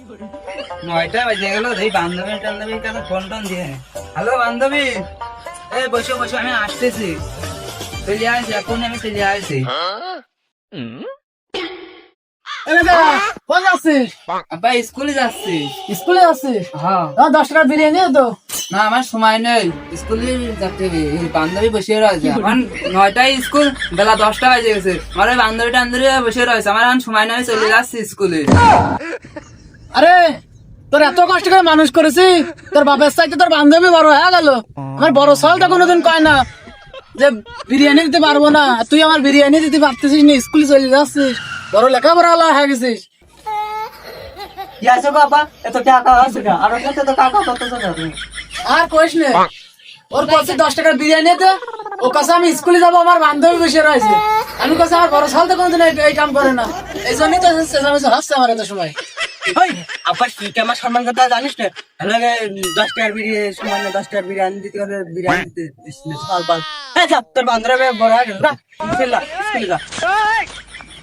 9টা বেজে গেল, এই বান্ধবীর কাছে ফোন টোন দিয়ে। হ্যালো বান্ধবী, এই বসো বসো, আমি আসতেছি, চলে আসছি, এখন আমি চলে আসছি। কোন যাচ্ছিস? আব্বা স্কুলে যাচ্ছি। স্কুলে যাচ্ছিস? হ্যাঁ। 10 টাকা বিরিয়ানি তো। না আমার সময় নেই, স্কুলে যেতে হবে। এই বান্ধবী বসে রয়েছে, আমার 9টায় স্কুল, বেলা 10টা বেজে গেছে। আমার ওই বান্ধবী টান্ধবী বসে রয়েছে, আমার এখন সময় নেই, চলে যাচ্ছি স্কুলে। আরে তোর এত কষ্ট করে মানুষ করেছি, তোর বাপের চাইতে তোর বান্ধবী বড় হয়ে গেল। আমার বড় সালটা কোনোদিন কয় না যে বিরিয়ানি দিতে পারবো না, তুই আমার বিরিয়ানি দিতে পারতেছিস না, স্কুলে চলে যাচ্ছিস, বড় লেখাপড়া হয়ে গেছিস। বাবা এত টাকা আছে না, আর সাথে তো টাকা করতেছে না তুমি। আর কইস না, ওর কাছে 10 টাকার বিরিয়ানি দে, ও কাছে আমি স্কুলে যাবো, আমার বান্ধবী বসে রয়েছে। আমি কাছে আমার বড় সাল তো কোনোদিন এই কাম করে না, এই জন্যই তো হাসছে আমার এত সময়। ওই আবার তুই কি আমার সম্মান কথা জানিস না? লাগে 10 টাকার বিরিয়ানি সম্মান 10 টাকার বিরিয়ানি দিতে হবে, বিরিয়ানি দিতে সাল পাল। হ্যাঁ যা, তোর বান্ধবী বড় হয়ে গেল, যা স্কুলে যা।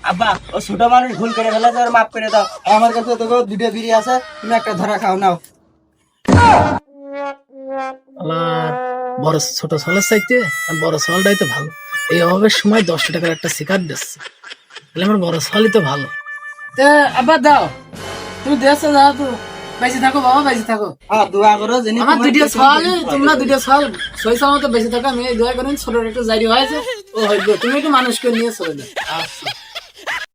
আব্বা ও ছোট মানুষ ভুল করে ফেলেছে, ওর মাফ করে দাও। আমার কাছে তোকে 2টা বিড়ি আছে, তুমি একটা ধরা খাও নাও। আমার বড় ছোট সালের চাইতে বড় সালটাই তো ভালো, এই অভাবের সময় 10 টাকার একটা সিগারেট দিচ্ছে, তাহলে আমার বড় সালই তো ভালো। আবার দাও, তুমি দেশে যাও তো, বেঁচে থাকো বাবা, বেঁচে থাকো। হ্যাঁ দোয়া করো জানি আমার 2টা সাল, তোমরা 2টা সাল সই সালামত বেঁচে থাকো, আমি এই দোয়া করেন ছোট একটু জারি হয়েছে ও হইলো, তুমি একটু মানুষকে নিয়ে চলে যাও। আচ্ছা।